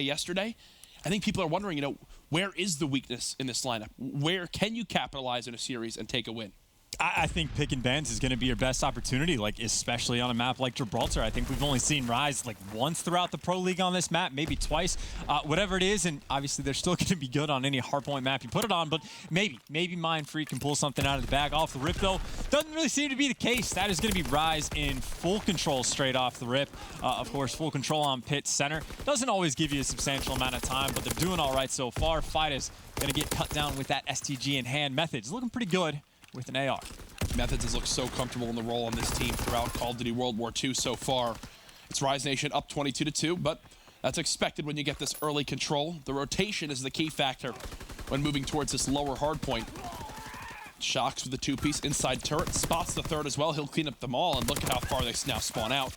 yesterday, I think people are wondering, where is the weakness in this lineup? Where can you capitalize in a series and take a win? I think pick and bends is going to be your best opportunity, especially on a map like Gibraltar. I think we've only seen Rise once throughout the Pro League on this map, maybe twice, whatever it is. And obviously they're still going to be good on any Hardpoint map you put it on, but maybe Mindfreak can pull something out of the bag off the rip, though. Doesn't really seem to be the case. That is going to be Rise in full control straight off the rip. Of course, full control on pit center. Doesn't always give you a substantial amount of time, but they're doing all right so far. Fight is going to get cut down with that STG in hand. Methodz looking pretty good with an AR. Methodz has looked so comfortable in the role on this team throughout Call of Duty World War II so far. It's Rise Nation up 22-2, but that's expected when you get this early control. The rotation is the key factor when moving towards this lower hard point. Shocks with the two-piece inside turret, spots the third as well. He'll clean up them all, and look at how far they now spawn out.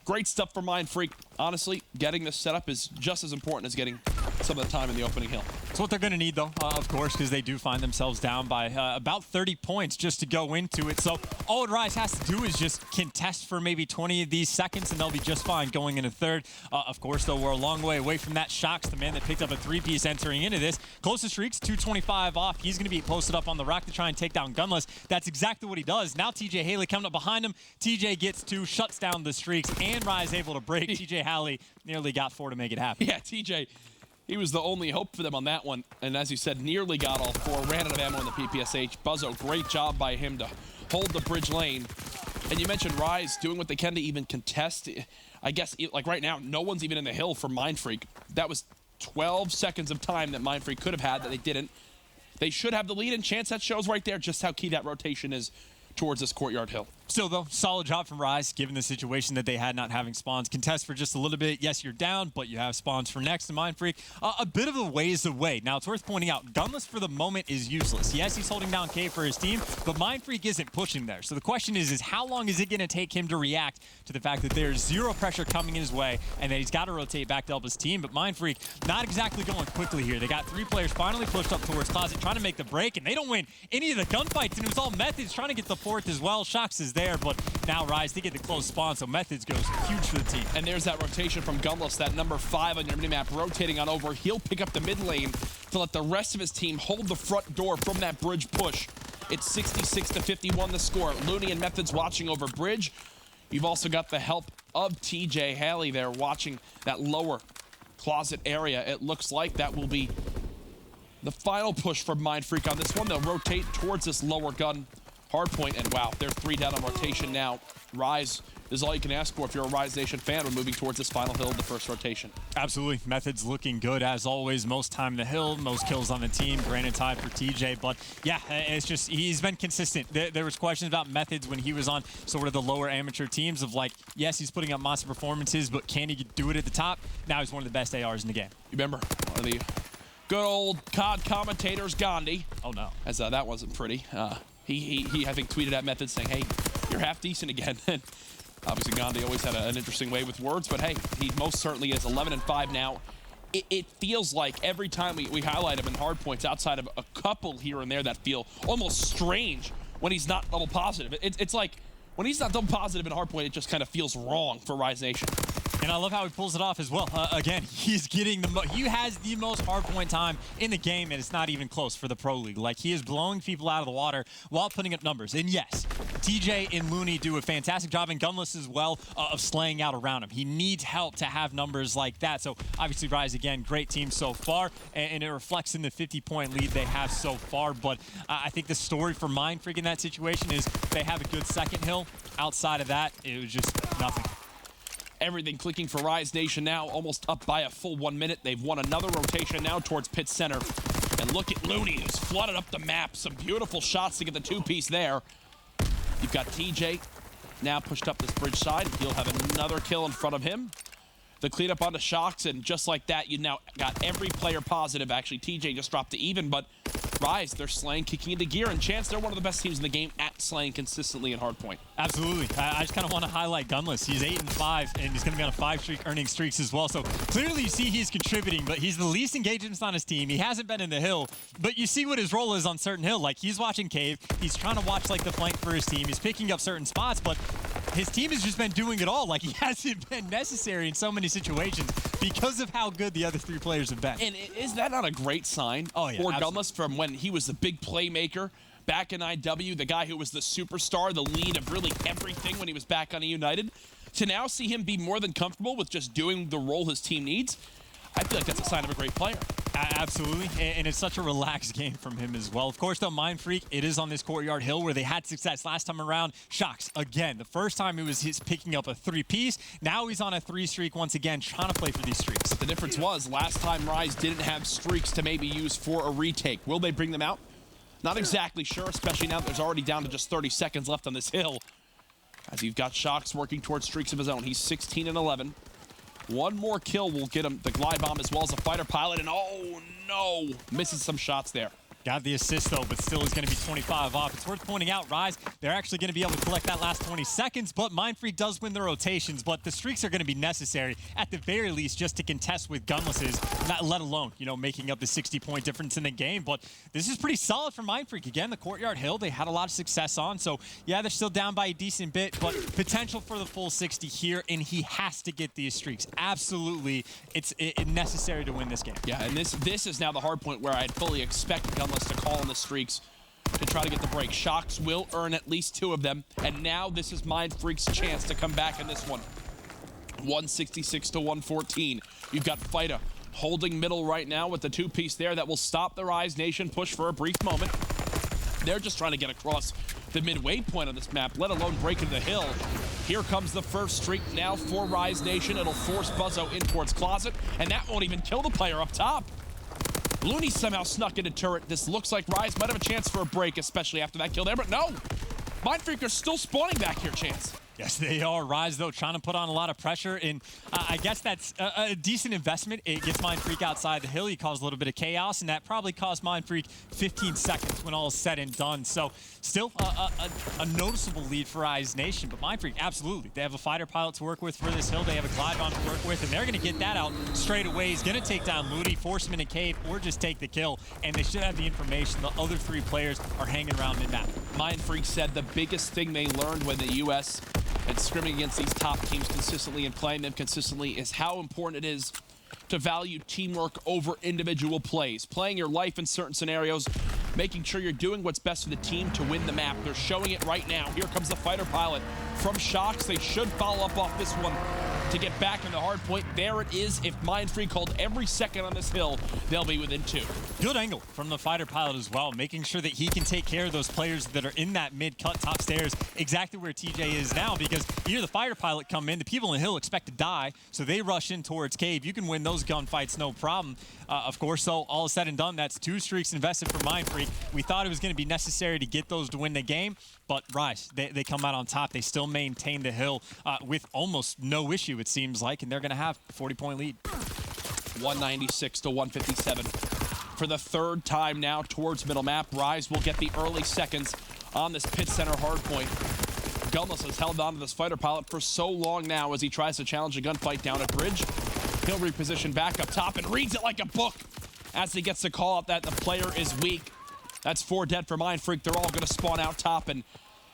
Great stuff for Mindfreak. Honestly, getting this set up is just as important as getting some of the time in the opening hill. It's what they're going to need, though, of course, because they do find themselves down by about 30 points just to go into it. So all Rise has to do is just contest for maybe 20 of these seconds, and they'll be just fine going into third. Of course, though, we're a long way away from that. Shocks, the man that picked up a three-piece entering into this. Closest streaks, 225 off. He's going to be posted up on the rock to try and take down Gunless. That's exactly what he does. Now TJ Haley coming up behind him. TJ gets two, shuts down the streaks, and Rise able to break. TJ Haley nearly got four to make it happen. Yeah, TJ, he was the only hope for them on that one. And as you said, nearly got all four, ran out of ammo in the PPSH. Buzzo, great job by him to hold the bridge lane. And you mentioned Rise doing what they can to even contest. I guess, right now, no one's even in the hill for Mindfreak. That was 12 seconds of time that Mindfreak could have had that they didn't. They should have the lead, and chance that shows right there just how key that rotation is towards this courtyard hill. Still, though, solid job from Rise, given the situation that they had not having spawns. Contest for just a little bit. Yes, you're down, but you have spawns for next. And Mindfreak, a bit of a ways away. Now, it's worth pointing out, Gunless for the moment is useless. Yes, he's holding down K for his team, but Mindfreak isn't pushing there. So the question is how long is it going to take him to react to the fact that there's zero pressure coming his way and that he's got to rotate back to help his team? But Mindfreak not exactly going quickly here. They got three players finally pushed up towards Closet, trying to make the break, and they don't win any of the gunfights, and it was all Methodz trying to get the fourth as well. Shocks is there, but now Rise, they get the close spawn, so Methodz goes huge for the team. And there's that rotation from Gunless, that number 5 on your minimap, rotating on over. He'll pick up the mid lane to let the rest of his team hold the front door from that bridge push. It's 66-51 the score. Looney and Methodz watching over bridge. You've also got the help of TJ Haley there watching that lower closet area. It looks like that will be the final push for Mindfreak on this one. They'll rotate towards this lower gun Hardpoint, and wow, they're 3 down on rotation now. Rise is all you can ask for if you're a Rise Nation fan when moving towards this final hill of the first rotation. Absolutely. Methodz looking good as always. Most time in the hill, most kills on the team. Granted tied for TJ, but yeah, it's just, he's been consistent. There was questions about Methodz when he was on sort of the lower amateur teams of yes, he's putting up monster performances, but can he do it at the top? Now he's one of the best ARs in the game. You remember one of the good old COD commentators, Gandhi. Oh no. As that wasn't pretty. He I think tweeted at Methodz saying, hey, you're half decent again. And obviously Gandhi always had an interesting way with words, but hey, he most certainly is 11-5 now. It feels like every time we highlight him in hardpoints, outside of a couple here and there that feel almost strange when he's not double positive. It's like when he's not double positive in hardpoint, it just kind of feels wrong for Rise Nation. And I love how he pulls it off as well. Again, he's getting he has the most hardpoint time in the game, and it's not even close for the Pro League. He is blowing people out of the water while putting up numbers. And yes, TJ and Looney do a fantastic job, and Gunless as well, of slaying out around him. He needs help to have numbers like that. So obviously Rise, again, great team so far, and it reflects in the 50-point lead they have so far. But I think the story for Mindfreak in that situation is they have a good second hill. Outside of that, it was just nothing. Everything clicking for Rise Nation now, almost up by a full 1 minute. They've won another rotation now towards pit center. And look at Looney, who's flooded up the map. Some beautiful shots to get the two-piece there. You've got TJ now pushed up this bridge side. He'll have another kill in front of him. The cleanup onto Shocks, and just like that, you now got every player positive. Actually, TJ just dropped to even, but Rise, they're slaying, kicking into gear, and Chance, they're one of the best teams in the game at slaying consistently in Hardpoint. Absolutely. I just kind of want to highlight Gunless. He's 8-5, and he's going to be on a 5 earning streaks as well. So clearly you see he's contributing, but he's the least engagements on his team. He hasn't been in the hill, but you see what his role is on certain hill. He's watching cave. He's trying to watch the flank for his team. He's picking up certain spots, but his team has just been doing it all. Like, he hasn't been necessary in so many situations because of how good the other three players have been. And is that not a great sign for Gunless from when he was the big playmaker back in IW, the guy who was the superstar, the lead of really everything when he was back on a United, to now see him be more than comfortable with just doing the role his team needs? I feel like that's a sign of a great player. Absolutely, and it's such a relaxed game from him as well. Of course, though, Mindfreak, it is on this Courtyard Hill where they had success last time around. Shocks, again, the first time it was his picking up a 3-piece. Now he's on a 3 streak once again, trying to play for these streaks. But the difference was, last time Rise didn't have streaks to maybe use for a retake. Will they bring them out? Not exactly sure, especially now that there's already down to just 30 seconds left on this hill. As you've got Shocks working towards streaks of his own. He's 16 and 11. One more kill will get him the glide bomb as well as a fighter pilot, and oh no, misses some shots there. Got the assist though, but still is going to be 25 off. It's worth pointing out, Rise, they're actually going to be able to collect that last 20 seconds, but Mindfreak does win the rotations, but the streaks are going to be necessary, at the very least, just to contest with Gunlesses, not let alone, you know, making up the 60-point difference in the game. But this is pretty solid for Mindfreak. Again, the Courtyard Hill, they had a lot of success on, so yeah, they're still down by a decent bit, but potential for the full 60 here, and he has to get these streaks. Absolutely, it's necessary to win this game. Yeah, and this is now the hard point where I'd fully expect Gunless to call on the streaks to try to get the break. Shocks will earn at least 2 of them, and now this is Mindfreak's chance to come back in this one. 166 to 114. You've got Fighter holding middle right now with the 2-piece there that will stop the Rise Nation push for a brief moment. They're just trying to get across the midway point on this map, let alone break into the hill. Here comes the first streak now for Rise Nation. It'll force Buzzo in towards Closet, and that won't even kill the player up top. Looney somehow snuck into turret. This looks like Rise might have a chance for a break, especially after that kill there, but no! Mindfreak are still spawning back here, Chance. Yes, they are. Rise, though, trying to put on a lot of pressure, and I guess that's a decent investment. It gets Mindfreak outside the hill. He caused a little bit of chaos, and that probably cost Mindfreak 15 seconds when all is said and done. So still a noticeable lead for Rise Nation, but Mindfreak, absolutely. They have a fighter pilot to work with for this hill. They have a glide bomb to work with, and they're going to get that out straight away. He's going to take down Looney, force him in a cave, or just take the kill, and they should have the information. The other 3 players are hanging around mid-map. Mindfreak said the biggest thing they learned when the U.S. and scrimming against these top teams consistently and playing them consistently is how important it is to value teamwork over individual plays. Playing your life in certain scenarios, making sure you're doing what's best for the team to win the map. They're showing it right now. Here comes the fighter pilot from Shocks. They should follow up off this one to get back in the hard point. There it is. If Mindfreak hold every second on this hill, they'll be within 2. Good angle from the fighter pilot as well, making sure that he can take care of those players that are in that mid-cut top stairs, exactly where TJ is now, because you hear the fighter pilot come in, the people in the hill expect to die, so they rush in towards cave. You can win those gunfights, no problem. Of course, so all is said and done, that's 2 streaks invested for Mindfreak. We thought it was going to be necessary to get those to win the game, but Rise, they come out on top. They still maintain the hill with almost no issue, it seems like, and they're going to have a 40-point lead. 196 to 157. For the 3rd time now towards middle map, Rise will get the early seconds on this pit center hardpoint. Gunless has held on to this fighter pilot for so long now as he tries to challenge a gunfight down at bridge. He'll reposition back up top and reads it like a book as he gets to call out that the player is weak. That's 4 dead for Mindfreak. They're all going to spawn out top, and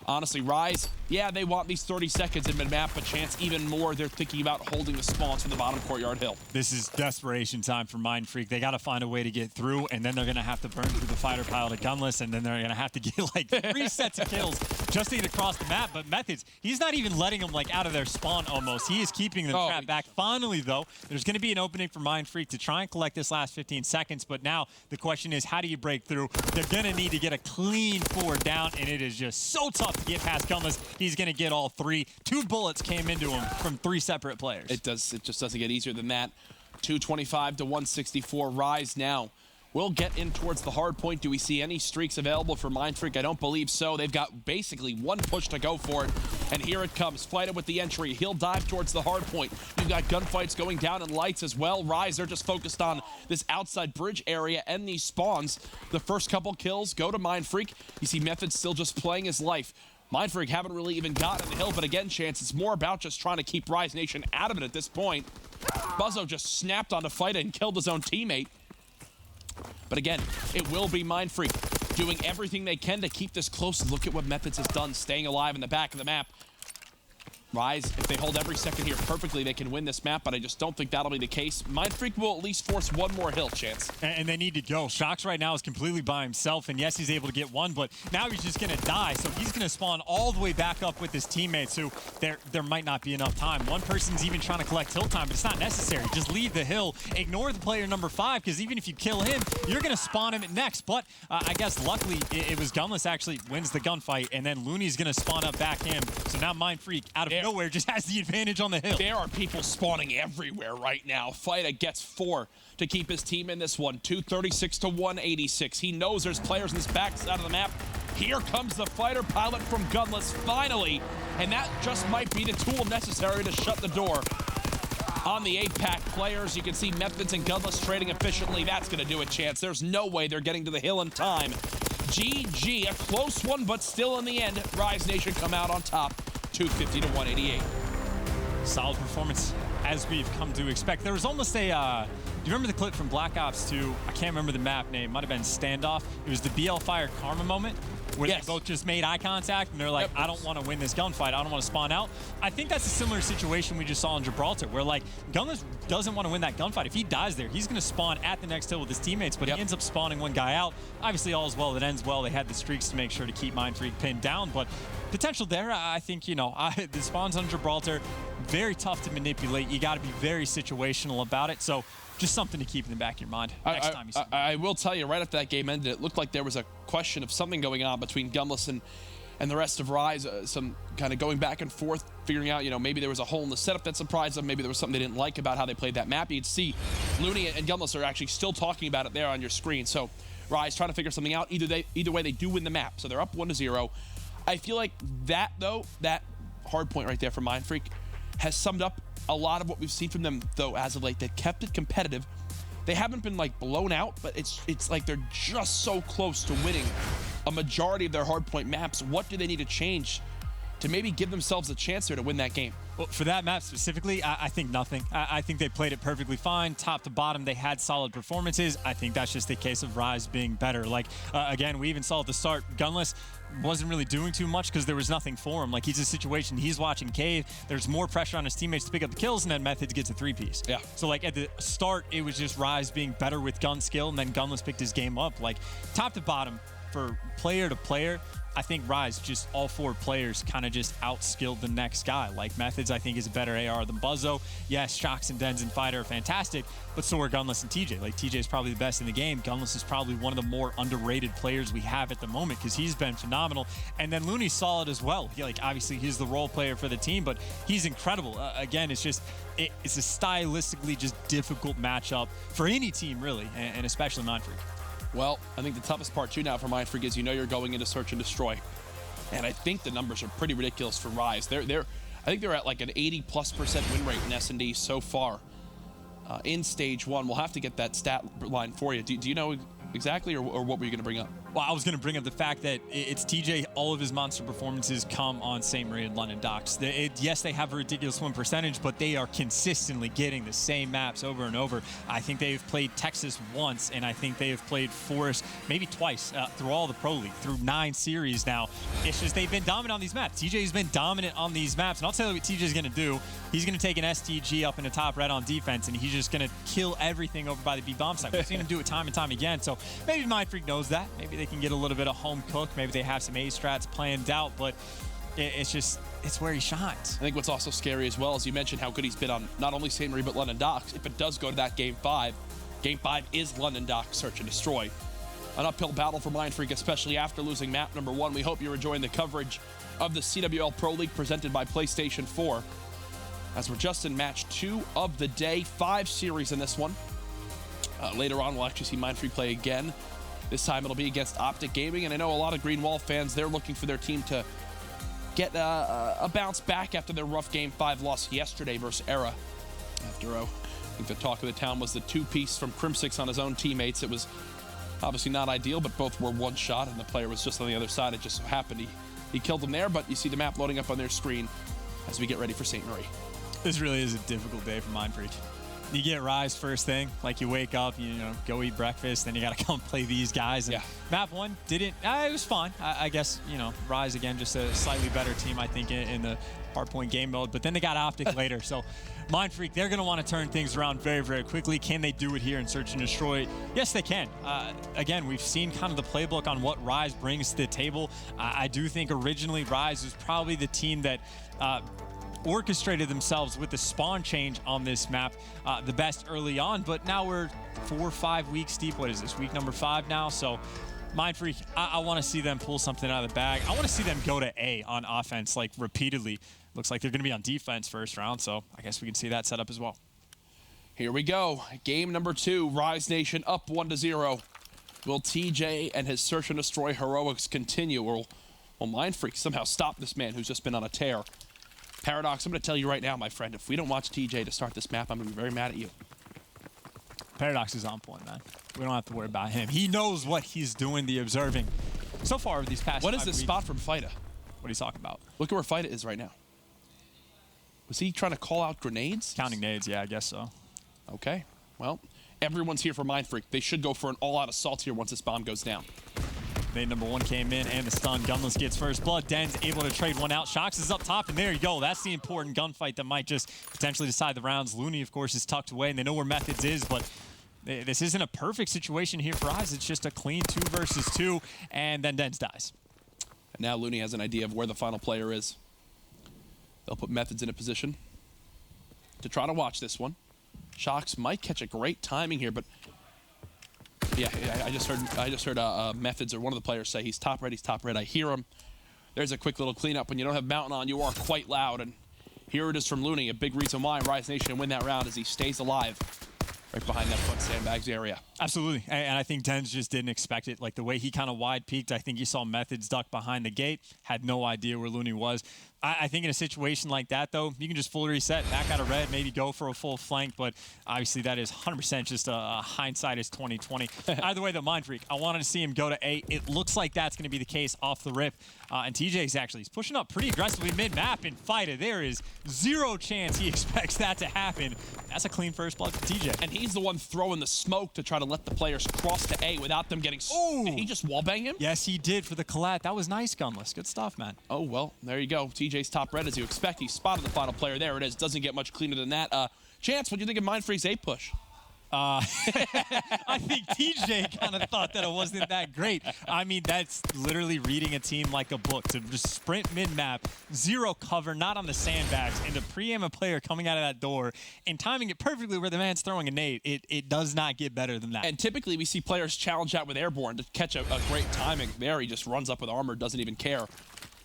honestly, Rise, yeah, they want these 30 seconds in mid-map, but Chance, even more, they're thinking about holding the spawns from the bottom Courtyard Hill. This is desperation time for Mindfreak. They got to find a way to get through, and then they're going to have to burn through the fighter pilot at Gunless, and then they're going to have to get like 3 sets of kills just to get across the map. But Methodz, he's not even letting them like out of their spawn almost. He is keeping them trapped back. Finally, though, there's going to be an opening for Mindfreak to try and collect this last 15 seconds, but now the question is, how do you break through? They're going to need to get a clean 4 down, and it is just so tough to get past Gunless. He's going to get all 3. 2 bullets came into him from 3 separate players. It just doesn't get easier than that. 225 to 164. Rise now will get in towards the hard point. Do we see any streaks available for Mindfreak? I don't believe so. They've got basically 1 push to go for it. And here it comes. Fighter with the entry. He'll dive towards the hard point. You've got gunfights going down in lights as well. Rise, they're just focused on this outside bridge area and these spawns. The first couple kills go to Mindfreak. You see Methodz still just playing his life. Mindfreak haven't really even gotten the hill, but again, Chance, it's more about just trying to keep Rise Nation out of it at this point. Buzzo just snapped onto Fighter and killed his own teammate. But again, it will be Mindfreak doing everything they can to keep this close. Look at what Methodz has done, staying alive in the back of the map. Rise, if they hold every second here perfectly, they can win this map, but I just don't think that'll be the case. Mindfreak will at least force one more hill chance. And they need to go. Shox right now is completely by himself, and yes, he's able to get one, but now he's just going to die, so he's going to spawn all the way back up with his teammates, who there might not be enough time. One person's even trying to collect hill time, but it's not necessary. Just leave the hill. Ignore the player number 5, because even if you kill him, you're going to spawn him at next. But I guess luckily it was Gunless actually wins the gunfight, and then Looney's going to spawn up back him. So now Mindfreak out of nowhere just has the advantage on the hill. There are people spawning everywhere right now. Fida gets 4 to keep his team in this one. 236 to 186. He knows there's players in this backside of the map. Here comes the fighter pilot from Gunless finally, and that just might be the tool necessary to shut the door on the 8-pack players. You can see Methodz and Gunless trading efficiently. That's going to do it, Chance. There's no way they're getting to the hill in time. GG, a close one, but still in the end, Rise Nation come out on top, 250 to 188. Solid performance, as we've come to expect. There was almost a, do you remember the clip from Black Ops 2? I can't remember the map name. Might have been Standoff. It was the BL Fire Karma moment, where they both just made eye contact, and they're like, I don't want to win this gunfight. I don't want to spawn out. I think that's a similar situation we just saw in Gibraltar, where, like, Gunless doesn't want to win that gunfight. If he dies there, he's going to spawn at the next hill with his teammates, but he ends up spawning one guy out. Obviously, all is well that ends well. They had the streaks to make sure to keep Mindfreak pinned down, but potential there, I think, you know, the spawns on Gibraltar, very tough to manipulate. You got to be very situational about it, so just something to keep in the back of your mind next time you see I will tell you, right after that game ended, it looked like there was a question of something going on between Gunless and the rest of Rise, some kind of going back and forth, figuring out, you know, maybe there was a hole in the setup that surprised them, maybe there was something they didn't like about how they played that map. You'd see Looney and Gunless are actually still talking about it there on your screen, so Rise trying to figure something out. Either way, they do win the map, so they're up 1-0. I feel like that, though, that hard point right there for Mindfreak has summed up a lot of what we've seen from them, though, as of late. They've kept it competitive. They haven't been, like, blown out, but it's like they're just so close to winning a majority of their hardpoint maps. What do they need to change to maybe give themselves a chance here to win that game? Well, for that map specifically, I think nothing. I think they played it perfectly fine. Top to bottom, they had solid performances. I think that's just a case of Rise being better. Like, again, we even saw at the start, Gunless wasn't really doing too much because there was nothing for him. Like, he's in a situation, he's watching Cave, there's more pressure on his teammates to pick up the kills, and then Methodz gets a 3-piece. Yeah. So, like, at the start, it was just Rise being better with gun skill, and then Gunless picked his game up. Like, top to bottom, for player to player, I think Rise, just all 4 players kind of just outskilled the next guy. Like, Methodz, I think, is a better AR than Buzzo. Yes, Shox and Dens and Fighter are fantastic, but so are Gunless and TJ. Like, TJ is probably the best in the game. Gunless is probably one of the more underrated players we have at the moment because he's been phenomenal. And then Looney's solid as well. Obviously, he's the role player for the team, but he's incredible. Again, it's just, it's a stylistically just difficult matchup for any team, really, and especially Mindfreak. Well, I think the toughest part, too, now for Mindfreak is, you know, you're going into search and destroy. And I think the numbers are pretty ridiculous for Rise. I think they're at like an 80+% win rate in S&D so far in Stage 1. We'll have to get that stat line for you. Do you know exactly, or what were you going to bring up? Well, I was going to bring up the fact that it's TJ. All of his monster performances come on St. Marie and London Docks. Yes, they have a ridiculous win percentage, but they are consistently getting the same maps over and over. I think they've played Texas once, and I think they have played Forest maybe twice through all the Pro League, through 9 series now. It's just they've been dominant on these maps. TJ's been dominant on these maps, and I'll tell you what TJ's going to do. He's going to take an STG up in the top red on defense, and he's just going to kill everything over by the B-bomb side. We've seen him do it time and time again, so maybe Mindfreak knows that. Maybe they can get a little bit of home cook. Maybe they have some A strats planned out, but it's where he shines. I think what's also scary as well is you mentioned how good he's been on not only St. Marie but London Docks. If it does go to that Game 5 is London Docks Search and Destroy. An uphill battle for Mindfreak, especially after losing map number 1. We hope you're enjoying the coverage of the CWL Pro League presented by PlayStation 4. As we're just in match 2 of the day, 5 series in this one. Later on, we'll actually see Mindfreak play again. This time it'll be against Optic Gaming, and I know a lot of Green Wall fans, they're looking for their team to get a bounce back after their rough Game 5 loss yesterday versus Era. After, I think the talk of the town was the 2-piece from Crimsix on his own teammates. It was obviously not ideal, but both were one shot, and the player was just on the other side. It just so happened he killed him there, but you see the map loading up on their screen as we get ready for St. Marie. This really is a difficult day for Mindfreak. You get Rise first thing, like you wake up, you know, go eat breakfast, then you got to come play these guys. And map 1 didn't, it was fun. I guess, you know, Rise again, just a slightly better team, I think, in the Hardpoint game mode. But then they got Optic later. So Mindfreak, they're going to want to turn things around very, very quickly. Can they do it here in Search and Destroy? Yes, they can. Again, we've seen kind of the playbook on what Rise brings to the table. I do think originally Rise was probably the team that orchestrated themselves with the spawn change on this map the best early on, but now we're 4 or 5 weeks deep. What is this, week number 5 now? So Mindfreak, I want to see them pull something out of the bag. I want to see them go to A on offense, like, repeatedly. Looks like they're going to be on defense first round, so I guess we can see that set up as well. Here we go. Game number 2, Rise Nation up 1-0. Will TJ and his Search and Destroy heroics continue, or will Mindfreak somehow stop this man who's just been on a tear? Paradox, I'm going to tell you right now, my friend, if we don't watch TJ to start this map, I'm going to be very mad at you. Paradox is on point, man. We don't have to worry about him. He knows what he's doing, the observing. So far, these past 5 What weeks. is this spot from Fida? What are you talking about? Look at where Fida is right now. Was he trying to call out grenades? Counting nades, yeah, I guess so. Okay, well, everyone's here for Mindfreak. They should go for an all-out assault here once this bomb goes down. Nade number 1 came in, and the stun. Gunless gets first blood. Den's able to trade one out. Shox is up top, and there you go. That's the important gunfight that might just potentially decide the rounds. Looney, of course, is tucked away, and they know where Methodz is, but this isn't a perfect situation here for Rise. It's just a clean 2 versus 2, and then Den's dies. And now Looney has an idea of where the final player is. They'll put Methodz in a position to try to watch this one. Shox might catch a great timing here, but yeah, I just heard Methodz, or one of the players, say he's top red, he's top red. I hear him. There's a quick little cleanup. When you don't have Mountain on, you are quite loud, and here it is from Looney. A big reason why Rise Nation win that round is he stays alive right behind that front sandbags area. Absolutely, and I think Denz just didn't expect it. Like the way he kind of wide peeked, I think he saw Methodz duck behind the gate, had no idea where Looney was. I think in a situation like that, though, you can just full reset, back out of red, maybe go for a full flank, but obviously that is 100% just a hindsight is 2020. Either way, the Mindfreak, I wanted to see him go to A. It looks like that's going to be the case off the rip, and TJ's actually, he's pushing up pretty aggressively mid-map in Fida. There is zero chance he expects that to happen. That's a clean first blood for TJ. And he's the one throwing the smoke to try to let the players cross to A without them getting... Ooh! Did he just wallbang him? Yes, he did for the collat. That was nice, Gunless. Good stuff, man. Oh, well, there you go. TJ's top red, as you expect. He spotted the final player. There it is. Doesn't get much cleaner than that. Chance, what do you think of Mindfreak's A push? I think TJ kind of thought that it wasn't that great. I mean, that's literally reading a team like a book. To just sprint mid-map, zero cover, not on the sandbags, and to pre-aim a player coming out of that door and timing it perfectly where the man's throwing a nade, it does not get better than that. And typically we see players challenge out with airborne to catch a great timing. There he just runs up with armor, doesn't even care.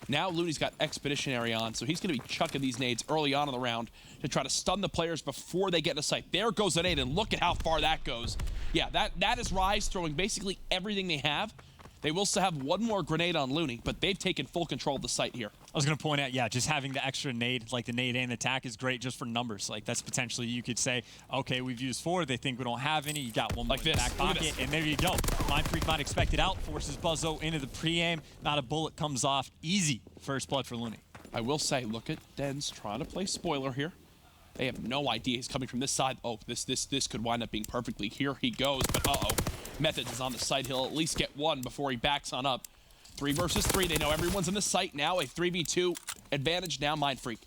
Now Looney's got Expeditionary on, so he's going to be chucking these nades early on in the round to try to stun the players before they get into sight. There goes a nade, and look at how far that goes. Yeah, that is Rise throwing basically everything they have. They will still have one more grenade on Looney, but they've taken full control of the site here. I was going to point out, yeah, just having the extra nade, like the nade and attack, is great just for numbers. Like, that's potentially, you could say, okay, we've used 4, they think we don't have any, you got one more like in the back pocket, and there you go. Mindfreak might expect it out, forces Buzzo into the pre-aim, not a bullet comes off. Easy first blood for Looney. I will say, look at Denz trying to play spoiler here. They have no idea he's coming from this side. Oh, this could wind up being perfectly. Here he goes, but uh-oh. Methodz is on the site. He'll at least get one before he backs on up. 3 versus 3. They know everyone's in the site now. A 3v2 advantage now, Mindfreak.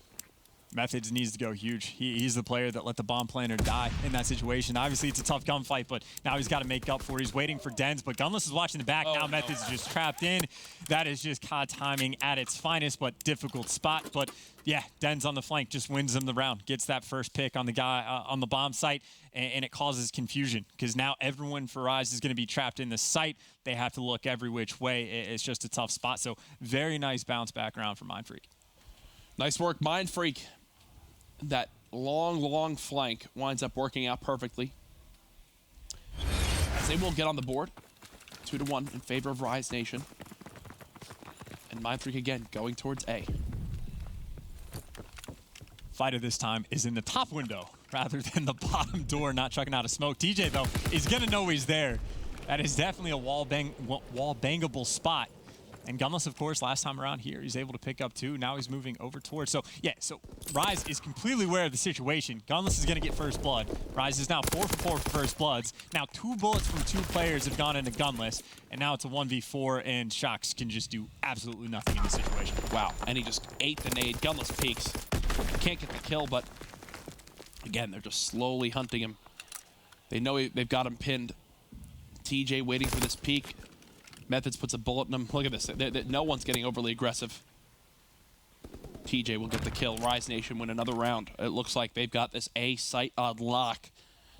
Methodz needs to go huge. He's the player that let the bomb planner die in that situation. Obviously, it's a tough gunfight, but now he's got to make up for it. He's waiting for Denz, but Gunless is watching the back. Now Methodz is just trapped in. That is just COD timing at its finest, but difficult spot. But yeah, Denz on the flank just wins him the round. Gets that first pick on the guy on the bomb site, and it causes confusion because now everyone for Rise is going to be trapped in the site. They have to look every which way. It's just a tough spot. So very nice bounce back round for Mindfreak. Nice work, Mindfreak. That long flank winds up working out perfectly, as they will get on the board 2-1 in favor of Rise Nation. And Mindfreak again going towards A. Fighter this time is in the top window rather than the bottom door, not chucking out a smoke. TJ, though, is going to know he's there. That is definitely a wall bangable spot. And Gunless, of course, last time around here, he's able to pick up 2. Now he's moving over towards. So, yeah, so Rise is completely aware of the situation. Gunless is going to get first blood. Rise is now 4 for 4 for first bloods. Now 2 bullets from 2 players have gone into Gunless. And now it's a 1v4, and Shox can just do absolutely nothing in this situation. Wow, and he just ate the nade. Gunless peeks. Can't get the kill, but again, they're just slowly hunting him. They know they've got him pinned. TJ waiting for this peek. Methodz puts a bullet in him. Look at this. No one's getting overly aggressive. TJ will get the kill. Rise Nation win another round. It looks like they've got this A site on lock.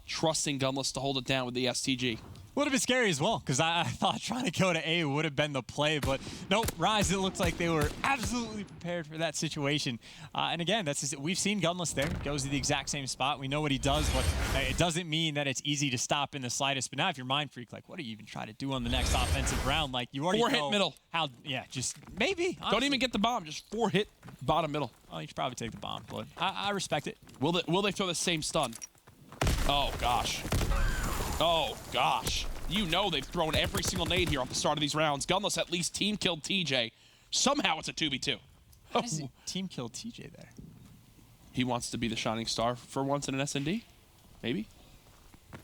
Trusting Gunless to hold it down with the STG. Would have been scary as well, because I thought trying to go to A would have been the play, but nope, Rise, it looks like they were absolutely prepared for that situation. And again, we've seen Gunless there. Goes to the exact same spot. We know what he does, but it doesn't mean that it's easy to stop in the slightest. But now if you're Mindfreak, like, what are you even trying to do on the next offensive round? Like, you already know 4-hit middle. How, yeah, just maybe. Honestly. Don't even get the bomb. Just 4-hit bottom middle. Oh, you should probably take the bomb, but I respect it. Will they throw the same stun? Oh, gosh. Oh, gosh. You know they've thrown every single nade here off the start of these rounds. Gunless at least team killed TJ. Somehow it's a 2v2. How does he team kill TJ there? He wants to be the shining star for once in an S&D? Maybe?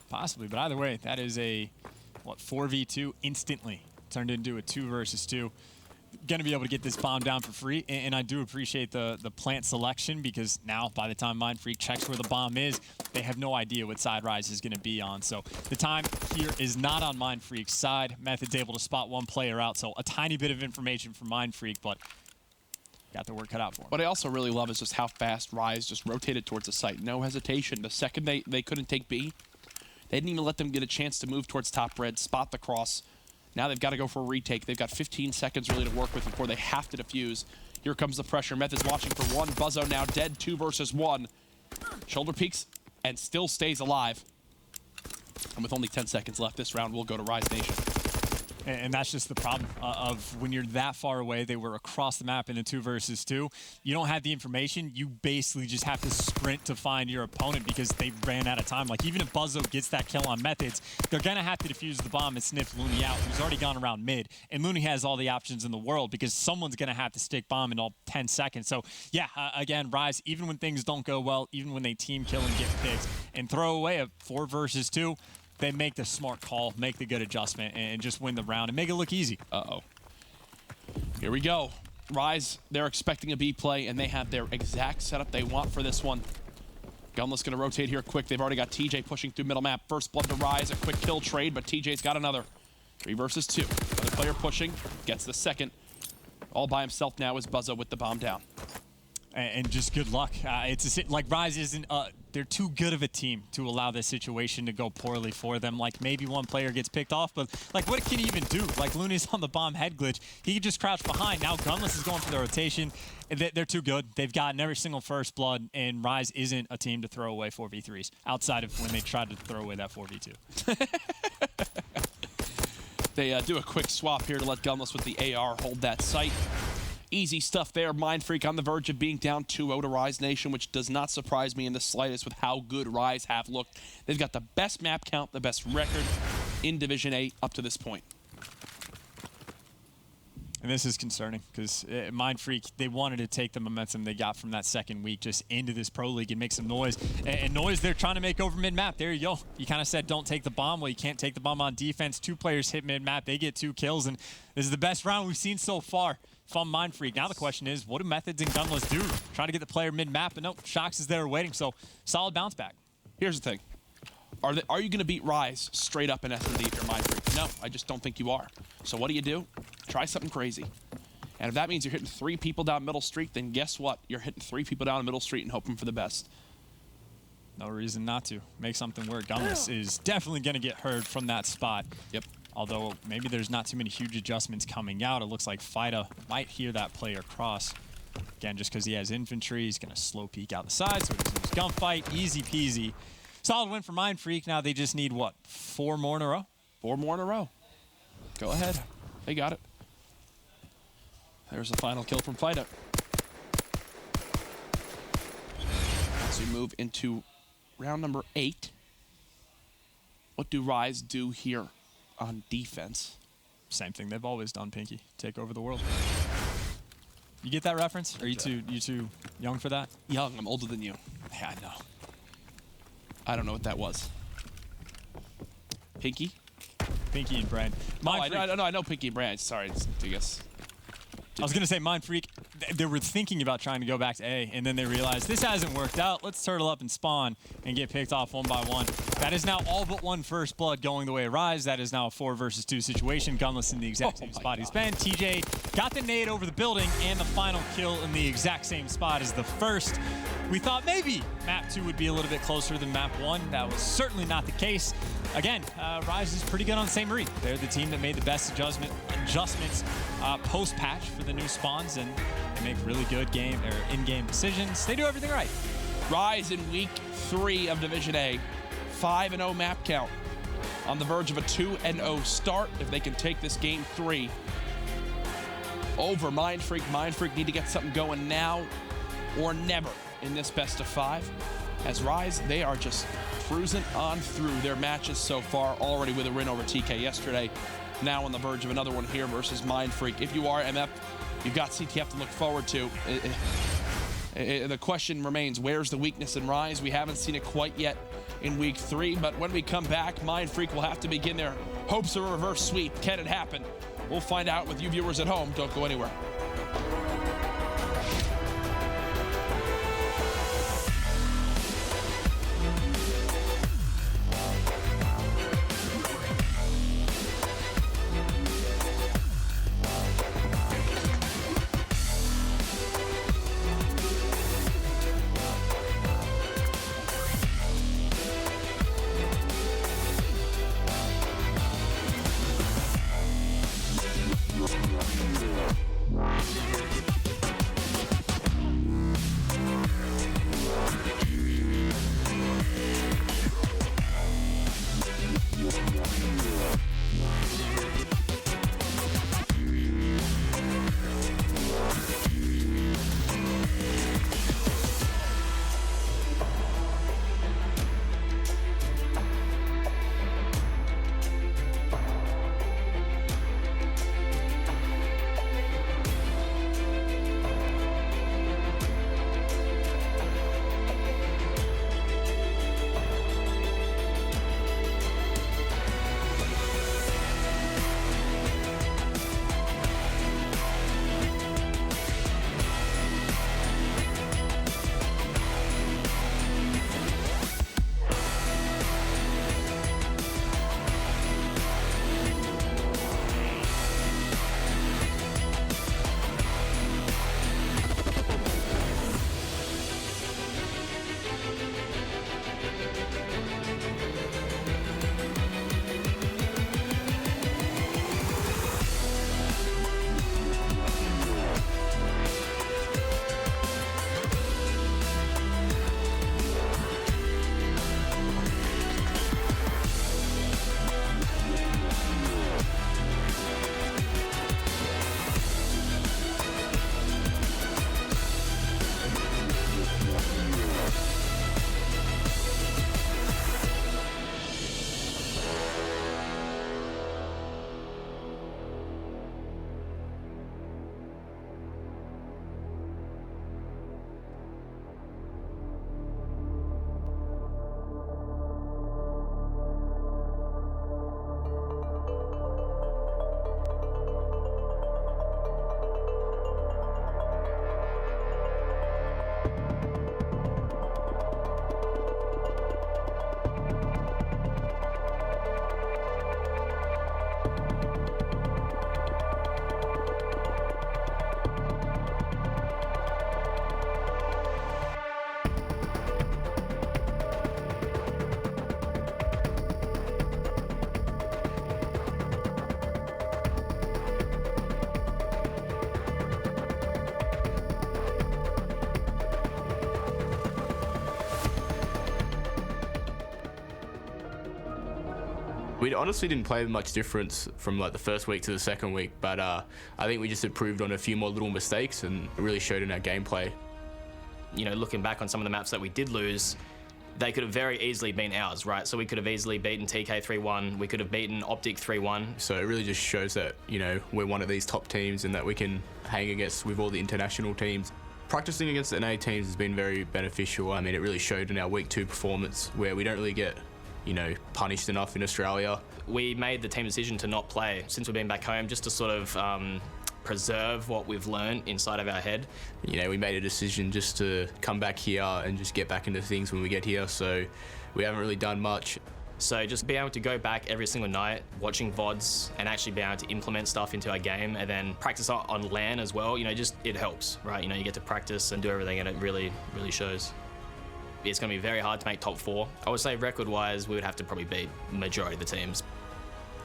Possibly, but either way, that is a, 4v2 instantly turned into a 2 versus 2. Going to be able to get this bomb down for free, and I do appreciate the plant selection, because now by the time Mindfreak checks where the bomb is, they have no idea what side Rise is going to be on. So the time here is not on Mindfreak's side. Method's able to spot 1 player out, so a tiny bit of information from Mindfreak, but got their work cut out for him. What I also really love is just how fast Rise just rotated towards the site. No hesitation. The second they couldn't take B, they didn't even let them get a chance to move towards top red, spot the cross. Now they've got to go for a retake. They've got 15 seconds really to work with before they have to defuse. Here comes the pressure. Method's watching for 1. Buzzo now dead, 2 versus 1. Shoulder peeks and still stays alive. And with only 10 seconds left, this round will go to Rise Nation. And that's just the problem of when you're that far away. They were across the map in a 2 versus 2. You don't have the information. You basically just have to sprint to find your opponent, because they ran out of time. Like, even if Buzzo gets that kill on Methodz, they're going to have to defuse the bomb and sniff Looney out, who's already gone around mid. And Looney has all the options in the world, because someone's going to have to stick bomb in all 10 seconds. So, yeah, again, Rise, even when things don't go well, even when they team kill and get picked and throw away a 4 versus 2, they make the smart call, make the good adjustment, and just win the round and make it look easy. Uh-oh. Here we go. Rise, they're expecting a B play, and they have their exact setup they want for this one. Gunless going to rotate here quick. They've already got TJ pushing through middle map. First blood to Rise, a quick kill trade, but TJ's got another. 3 versus 2. Another player pushing, gets the second. All by himself now is Buzzo with the bomb down. And just good luck. Like, Rise isn't, they're too good of a team to allow this situation to go poorly for them. Like, maybe 1 player gets picked off, but, like, what can he even do? Like, Looney's on the bomb head glitch. He can just crouch behind. Now Gunless is going for the rotation. They're too good. They've gotten every single first blood, and Rise isn't a team to throw away 4v3s, outside of when they tried to throw away that 4v2. They do a quick swap here to let Gunless with the AR hold that site. Easy stuff there. Mindfreak on the verge of being down 2-0 to Rise Nation, which does not surprise me in the slightest with how good Rise have looked. They've got the best map count, the best record in Division 8 up to this point. And this is concerning, because Mindfreak, they wanted to take the momentum they got from that second week just into this Pro League and make some noise. And noise they're trying to make over mid-map. There you go. You kind of said don't take the bomb. Well, you can't take the bomb on defense. 2 players hit mid-map. They get 2 kills, and this is the best round we've seen so far from Mindfreak. Now the question is, what do Methodz and Gunless do? Try to get the player mid-map, but no, Shox is there waiting, so solid bounce back. Here's the thing. Are you going to beat Rise straight up in S&D if you're Mindfreak? No, I just don't think you are. So what do? Try something crazy. And if that means you're hitting 3 people down Middle Street, then guess what? You're hitting 3 people down Middle Street and hoping for the best. No reason not to. Make something work. Gunless is definitely going to get heard from that spot. Yep. Although maybe there's not too many huge adjustments coming out. It looks like Fida might hear that player cross. Again, just because he has infantry, he's going to slow peek out the side, so he's lose gunfight. Easy peasy. Solid win for Mindfreak. Now they just need, what, 4 more in a row? 4 more in a row. Go ahead. They got it. There's the final kill from Fida. As we move into round number 8, what do Rise do here on defense? Same thing they've always done, Pinky. Take over the world. You get that reference? Are you too young for that? Young, I'm older than you. Yeah, I know. I don't know what that was. Pinky? Pinky and Brand. I know Pinky and Brand. Sorry, I guess. I was going to say Mindfreak, they were thinking about trying to go back to A, and then they realized this hasn't worked out. Let's turtle up and spawn and get picked off one by one. That is now all but one first blood going the way of Rise. That is now a 4 versus 2 situation. Gunless in the exact same spot he's been. TJ got the nade over the building, and the final kill in the exact same spot as the first. We thought maybe map 2 would be a little bit closer than map 1. That was certainly not the case. Again, Rise is pretty good on St. Marie. They're the team that made the best adjustments post-patch for the new spawns, and they make really good in-game decisions. They do everything right. Rise in week 3 of Division A. 5-0 map count. On the verge of a 2-0 start if they can take this game 3 over Mindfreak. Mindfreak need to get something going now or never in this best of 5. As Rise, they are just cruising on through their matches so far, already with a win over TK yesterday. Now on the verge of another one here versus Mindfreak. If you are MF, you've got CTF to look forward to. The question remains, where's the weakness in Rise? We haven't seen it quite yet in week 3, but when we come back, Mindfreak will have to begin their hopes of a reverse sweep. Can it happen? We'll find out with you viewers at home. Don't go anywhere. We honestly didn't play much difference from like the first week to the second week, but I think we just improved on a few more little mistakes and it really showed in our gameplay. You know, looking back on some of the maps that we did lose, they could have very easily been ours, right? So we could have easily beaten TK 3-1. We could have beaten Optic 3-1. So it really just shows that, you know, we're one of these top teams and that we can hang against with all the international teams. Practicing against the NA teams has been very beneficial. I mean, it really showed in our week 2 performance where we don't really get, you know, punished enough in Australia. We made the team decision to not play since we've been back home, just to sort of preserve what we've learned inside of our head. You know, we made a decision just to come back here and just get back into things when we get here, so we haven't really done much. So just being able to go back every single night, watching VODs, and actually being able to implement stuff into our game, and then practice on LAN as well, you know, just it helps, right? You know, you get to practice and do everything, and it really, really shows. It's going to be very hard to make top 4. I would say record-wise, we would have to probably beat the majority of the teams.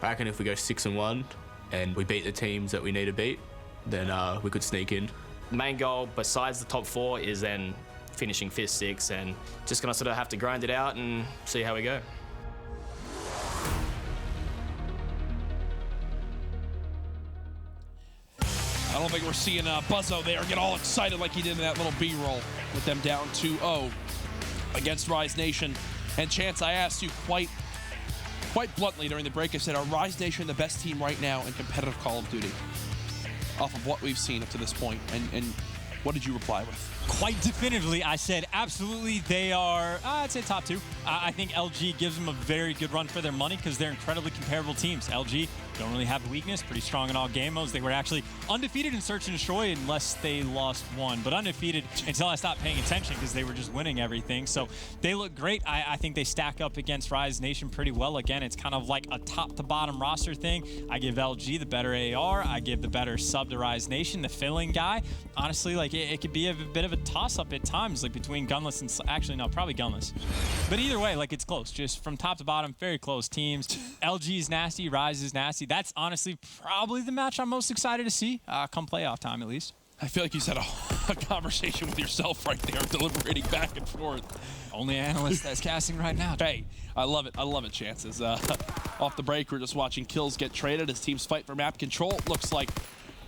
I reckon if we go 6-1 and we beat the teams that we need to beat, then we could sneak in. The main goal, besides the top 4, is then finishing 5th, 6th, and just going to sort of have to grind it out and see how we go. I don't think we're seeing Buzzo there get all excited like he did in that little B-roll with them down 2-0 against Rise Nation. And Chance, I asked you quite bluntly during the break, I said, are Rise Nation the best team right now in competitive Call of Duty? Off of what we've seen up to this point, and what did you reply with? Quite definitively, I said absolutely they are, I'd say top 2. I think LG gives them a very good run for their money because they're incredibly comparable teams. LG don't really have a weakness, pretty strong in all game modes. They were actually undefeated in Search and Destroy unless they lost 1, but undefeated until I stopped paying attention because they were just winning everything. So they look great. I think they stack up against Rise Nation pretty well. Again, it's kind of like a top to bottom roster thing. I give LG the better AR. I give the better sub to Rise Nation, the filling guy. Honestly, like it could be a bit of a toss-up at times, like between Gunless and actually no, probably Gunless. But either way, like it's close. Just from top to bottom, very close teams. LG is nasty, Rise is nasty. That's honestly probably the match I'm most excited to see come playoff time, at least. I feel like you said a conversation with yourself right there, deliberating back and forth. Only analyst that's casting right now. Hey, I love it. I love it, Chances. Off the break, we're just watching kills get traded as teams fight for map control. It looks like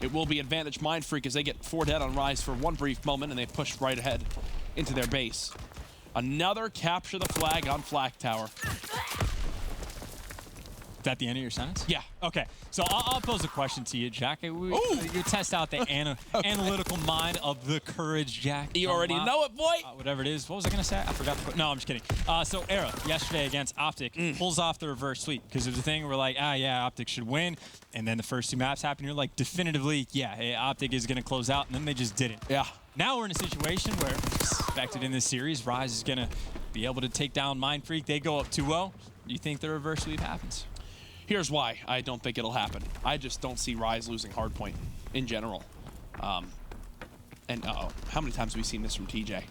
it will be advantage Mindfreak as they get 4 dead on Rise for one brief moment, and they push right ahead into their base. Another capture the flag on Flag Tower. Is that the end of your sentence? Yeah. Okay, so I'll pose a question to you, Jack. You test out the analytical mind of the Courage, Jack. You already know it, boy. Whatever it is. What was I going to say? I forgot. No, I'm just kidding. So Era, yesterday against Optic, pulls off the reverse sweep because there's a thing where like, yeah, Optic should win. And then the first 2 maps happen. You're like, definitively, yeah, hey, Optic is going to close out. And then they just didn't. Yeah. Now we're in a situation where, expected in this series, Rise is going to be able to take down Mindfreak. They go up 2-0. Do you think the reverse sweep happens? Here's why I don't think it'll happen. I just don't see Rise losing Hardpoint in general. How many times have we seen this from TJ?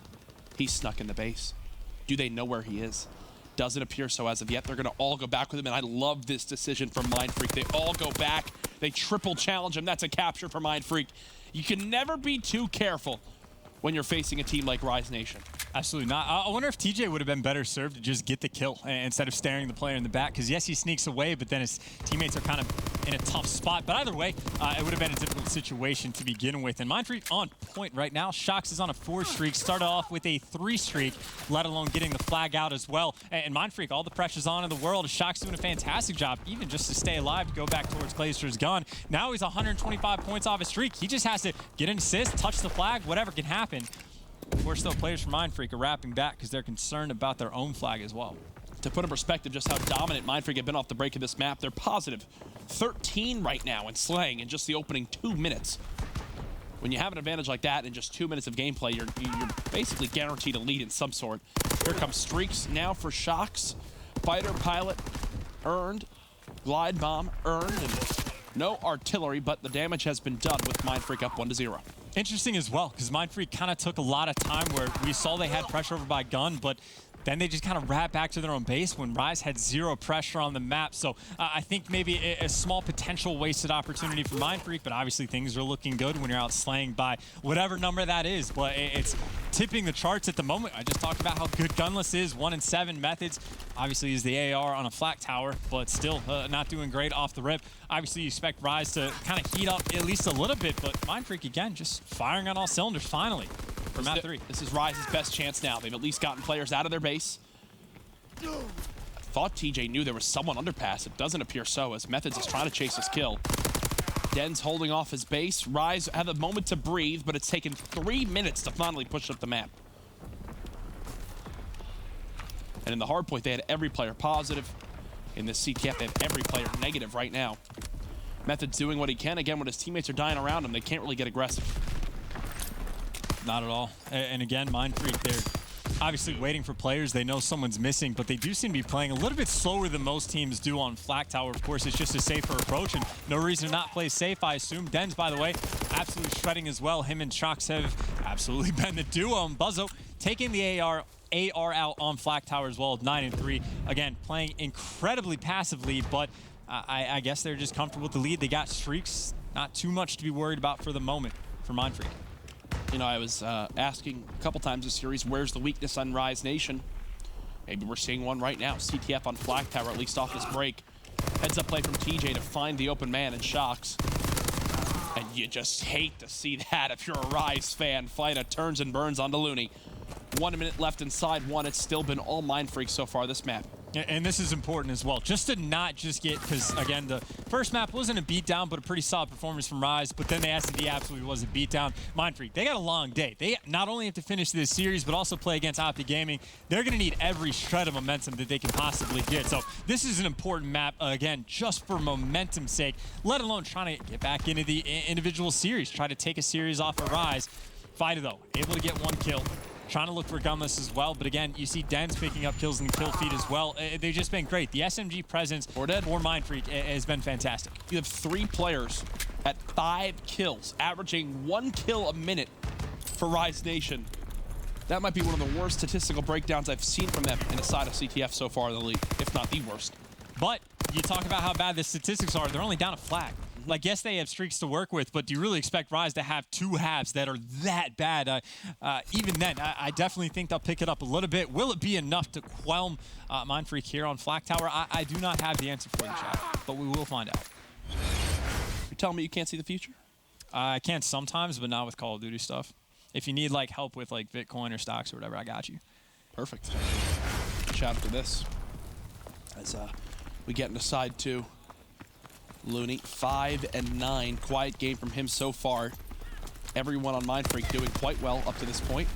He's snuck in the base. Do they know where he is? Doesn't appear so as of yet. They're going to all go back with him, and I love this decision from Mindfreak. They all go back. They triple challenge him. That's a capture for Mindfreak. You can never be too careful when you're facing a team like Rise Nation. Absolutely not. I wonder if TJ would have been better served to just get the kill instead of staring the player in the back. Because yes, he sneaks away, but then his teammates are kind of in a tough spot. But either way, it would have been a difficult situation to begin with. And Mindfreak on point right now. Shox is on a 4 streak. Started off with a 3 streak, let alone getting the flag out as well. And Mindfreak, all the pressure's on in the world. Shox doing a fantastic job, even just to stay alive, to go back towards Glaciers' gun. Now he's 125 points off his streak. He just has to get an assist, touch the flag, whatever can happen. Of course, though, players from Mindfreak are wrapping back because they're concerned about their own flag as well. To put in perspective just how dominant Mindfreak have been off the break of this map, they're positive 13 right now in slaying in just the opening 2 minutes. When you have an advantage like that in just 2 minutes of gameplay, you're basically guaranteed a lead in some sort. Here comes streaks now for Shox. Fighter pilot earned, glide bomb earned, and no artillery, but the damage has been done with Mindfreak up 1-0. Interesting as well, because Mindfreak kind of took a lot of time where we saw they had pressure over by gun, but then they just kind of wrapped back to their own base when Rise had 0 pressure on the map. So I think maybe a small potential wasted opportunity for Mindfreak, but obviously things are looking good when you're out slaying by whatever number that is. But it's tipping the charts at the moment. I just talked about how good Gunless is, 1-7 Methodz. Obviously is the AR on a flat tower, but still not doing great off the rip. Obviously you expect Rise to kind of heat up at least a little bit, but Mindfreak again, just firing on all cylinders finally. For map 3. This is Rise's best chance now. They've at least gotten players out of their base. Thought TJ knew there was someone underpass. It doesn't appear so, as Methodz is trying to chase his kill. Den's holding off his base. Rise have a moment to breathe, but it's taken 3 minutes to finally push up the map. And in the Hardpoint, they had every player positive. In this CTF, they have every player negative right now. Methodz doing what he can. Again, when his teammates are dying around him, they can't really get aggressive. Not at all. And again, Mindfreak, they're obviously waiting for players. They know someone's missing, but they do seem to be playing a little bit slower than most teams do on Flak Tower. Of course, it's just a safer approach, and no reason to not play safe, I assume. Den's, by the way, absolutely shredding as well. Him and Shox have absolutely been the duo. And Buzzo taking the AR out on Flak Tower as well, 9-3. Again, playing incredibly passively, but I guess they're just comfortable with the lead. They got streaks. Not too much to be worried about for the moment for Mindfreak. You know, I was asking a couple times this series, where's the weakness on Rise Nation? Maybe we're seeing one right now. CTF on Flak Tower, at least off this break. Heads up play from TJ to find the open man and Shox. And you just hate to see that if you're a Rise fan. Fighter turns and burns onto Looney. 1 minute left inside one. It's still been all Mindfreak so far this map. And this is important as well, just to not just get, because again, the first map wasn't a beatdown, but a pretty solid performance from Rise, but then the SD absolutely was a beatdown. Mindfreak, they got a long day. They not only have to finish this series, but also play against Opti Gaming. They're going to need every shred of momentum that they can possibly get. So this is an important map, again, just for momentum's sake, let alone trying to get back into the individual series, try to take a series off of Rise. Fighter, though, able to get 1 kill. Trying to look for Gunless as well, but again, you see Den's picking up kills in the kill feed as well. They've just been great. The SMG presence for Mindfreak has been fantastic. You have 3 players at 5 kills, averaging 1 kill a minute for Rise Nation. That might be one of the worst statistical breakdowns I've seen from them in a side of CTF so far in the league, if not the worst. But you talk about how bad the statistics are. They're only down a flag. Like, yes, they have streaks to work with, but do you really expect Rise to have 2 halves that are that bad? Even then, I definitely think they'll pick it up a little bit. Will it be enough to quell Mindfreak here on Flak Tower? I do not have the answer for you, chat, but we will find out. You're telling me you can't see the future? I can sometimes, but not with Call of Duty stuff. If you need like help with like Bitcoin or stocks or whatever, I got you. Perfect. Shout out to this. As we get into side 2. Looney, 5-9. Quiet game from him so far. Everyone on Mindfreak doing quite well up to this point.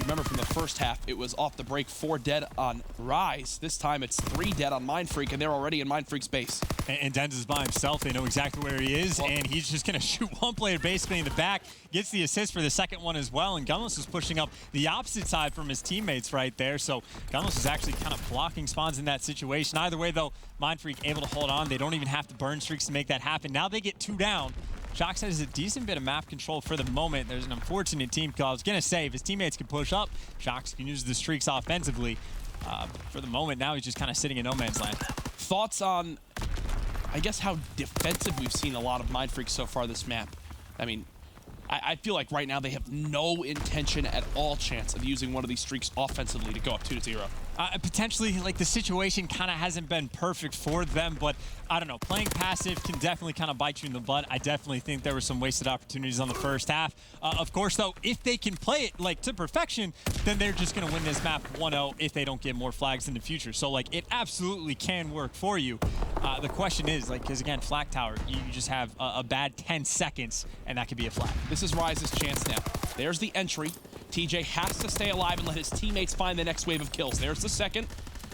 Remember from the first half, it was off the break 4 dead on Rise. This time it's 3 dead on Mindfreak, and they're already in Mindfreak's base. And Denz is by himself. They know exactly where he is, and he's just going to shoot one player basically in the back. Gets the assist for the second one as well, and Gunless is pushing up the opposite side from his teammates right there. So Gunless is actually kind of blocking spawns in that situation. Either way, though, Mindfreak able to hold on. They don't even have to burn streaks to make that happen. Now they get 2 down. Shox has a decent bit of map control for the moment. There's an unfortunate team call. I was going to say, if his teammates can push up, Shox can use the streaks offensively. For the moment, now he's just kind of sitting in no man's land. Thoughts on, I guess, how defensive we've seen a lot of Mindfreak so far this map? I mean, I feel like right now they have no intention at all chance of using one of these streaks offensively to go up 2-0. Potentially, like, the situation kind of hasn't been perfect for them, but I don't know. Playing passive can definitely kind of bite you in the butt. I definitely think there were some wasted opportunities on the first half. Of course, though, if they can play it, like, to perfection, then they're just going to win this map 1-0 if they don't get more flags in the future. So, like, it absolutely can work for you. The question is, like, because, again, Flak Tower, you just have a bad 10 seconds, and that could be a flag. This is Rise's chance now. There's the entry. TJ has to stay alive and let his teammates find the next wave of kills. There's the second.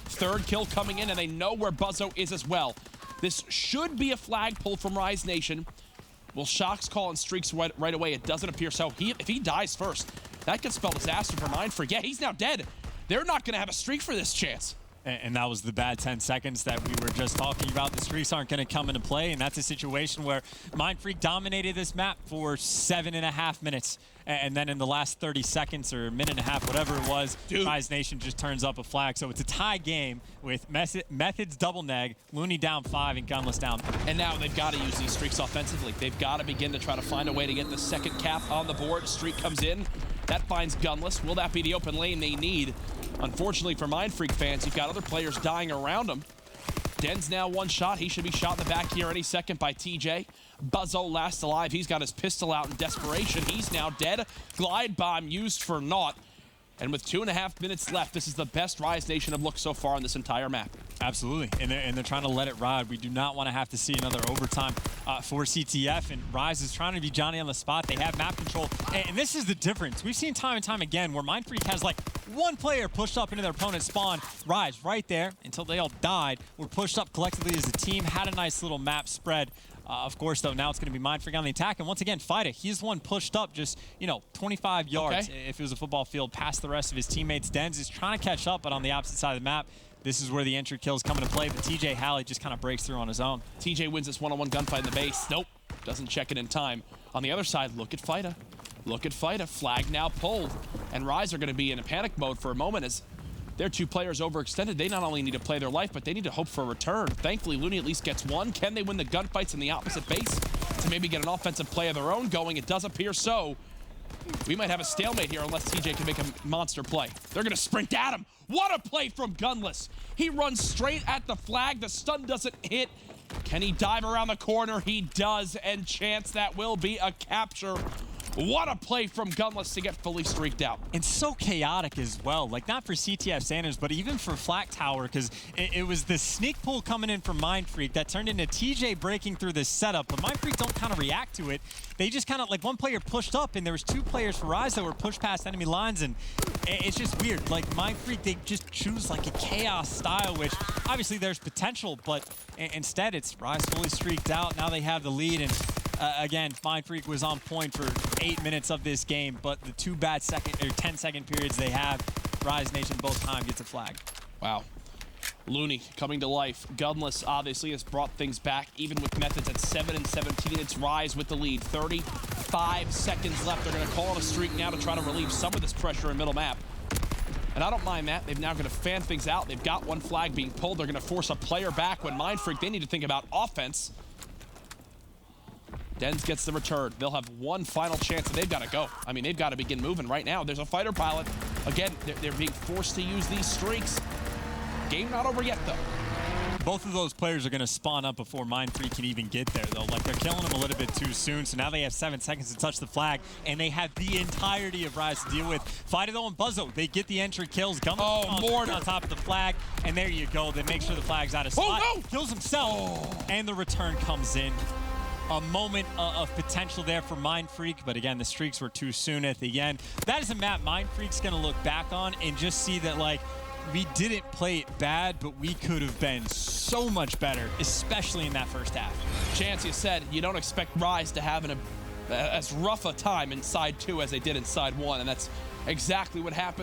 3rd kill coming in, and they know where Buzzo is as well. This should be a flag pull from Rise Nation. Will Shox call and streaks right away? It doesn't appear so. If he dies first, that could spell disaster for Mindfreak. Yeah, he's now dead. They're not going to have a streak for this chance. And that was the bad 10 seconds that we were just talking about. The streaks aren't going to come into play, and that's a situation where Mindfreak dominated this map for 7.5 minutes. And then in the last 30 seconds or a minute and a half, whatever it was, Rise Nation just turns up a flag. So it's a tie game with Methodz double neg, Looney down 5, and Gunless down 3. And now they've got to use these streaks offensively. They've got to begin to try to find a way to get the second cap on the board. Streak comes in. That finds Gunless. Will that be the open lane they need? Unfortunately for Mindfreak fans, you've got other players dying around him. Den's now 1 shot. He should be shot in the back here any second by TJ. Buzzo last alive. He's got his pistol out in desperation. He's now dead. Glide bomb used for naught. And with 2.5 minutes left, this is the best Rise Nation have looked so far on this entire map. Absolutely, and they're trying to let it ride. We do not want to have to see another overtime for CTF, and Rise is trying to be Johnny on the spot. They have map control, and this is the difference. We've seen time and time again where Mindfreak has like one player pushed up into their opponent's spawn. Rise right there until they all died. Were pushed up collectively as a team, had a nice little map spread. Of course, though, now it's going to be Mindfreak on the attack. And once again, Fida, he's the one pushed up just, 25 yards, if it was a football field, past the rest of his teammates. Dens is trying to catch up, but on the opposite side of the map. This is where the entry kills come into play, but TJ Halley just kind of breaks through on his own. TJ wins this one-on-one gunfight in the base. Nope, doesn't check it in time. On the other side, look at Fida. Look at Fida. Flag now pulled. And Rise are going to be in a panic mode for a moment as their two players overextended. They not only need to play their life, but they need to hope for a return. Thankfully, Looney at least gets one. Can they win the gunfights in the opposite base to maybe get an offensive play of their own going? It does appear so. We might have a stalemate here unless TJ can make a monster play. They're going to sprint at him. What a play from Gunless. He runs straight at the flag. The stun doesn't hit. Can he dive around the corner? He does, and chance that will be a capture. What a play from Gunless to get fully streaked out. And so chaotic as well. Like, not for CTF Sanders, but even for Flak Tower, because it was the sneak pull coming in from Mindfreak that turned into TJ breaking through this setup. But Mindfreak don't kind of react to it. They just kind of, like, one player pushed up, and there was two players for Rise that were pushed past enemy lines, and it's just weird. Like, Mindfreak, they just choose, like, a chaos style, which obviously there's potential, but instead it's Rise fully streaked out. Now they have the lead, and again, Mindfreak was on point for 8 minutes of this game, but the two bad 10-second periods they have, Rise Nation both time gets a flag. Wow. Looney coming to life. Gunless obviously has brought things back, even with Methodz at 7 and 17. It's Rise with the lead. 35 seconds left. They're going to call on a streak now to try to relieve some of this pressure in middle map. And I don't mind that. They've now going to fan things out. They've got one flag being pulled. They're going to force a player back when Mindfreak, they need to think about offense. Dens gets the return. They'll have one final chance, and they've got to go. I mean, they've got to begin moving right now. There's a fighter pilot. Again, they're being forced to use these streaks. Game not over yet, though. Both of those players are going to spawn up before Mindfreak can even get there, though. Like, they're killing them a little bit too soon, so now they have 7 seconds to touch the flag, and they have the entirety of Rise to deal with. Fight though, and Buzzo, they get the entry kills. Gunless on top of the flag, and there you go. They make sure the flag's out of spot. Oh, no! Kills himself, and the return comes in. A moment of potential there for Mindfreak, but again, the streaks were too soon at the end. That is a map Mindfreak's going to look back on and just see that, like, we didn't play it bad, but we could have been so much better, especially in that first half. Chance, you said you don't expect Rise to have as rough a time in side 2 as they did in side 1, and that's exactly what happened.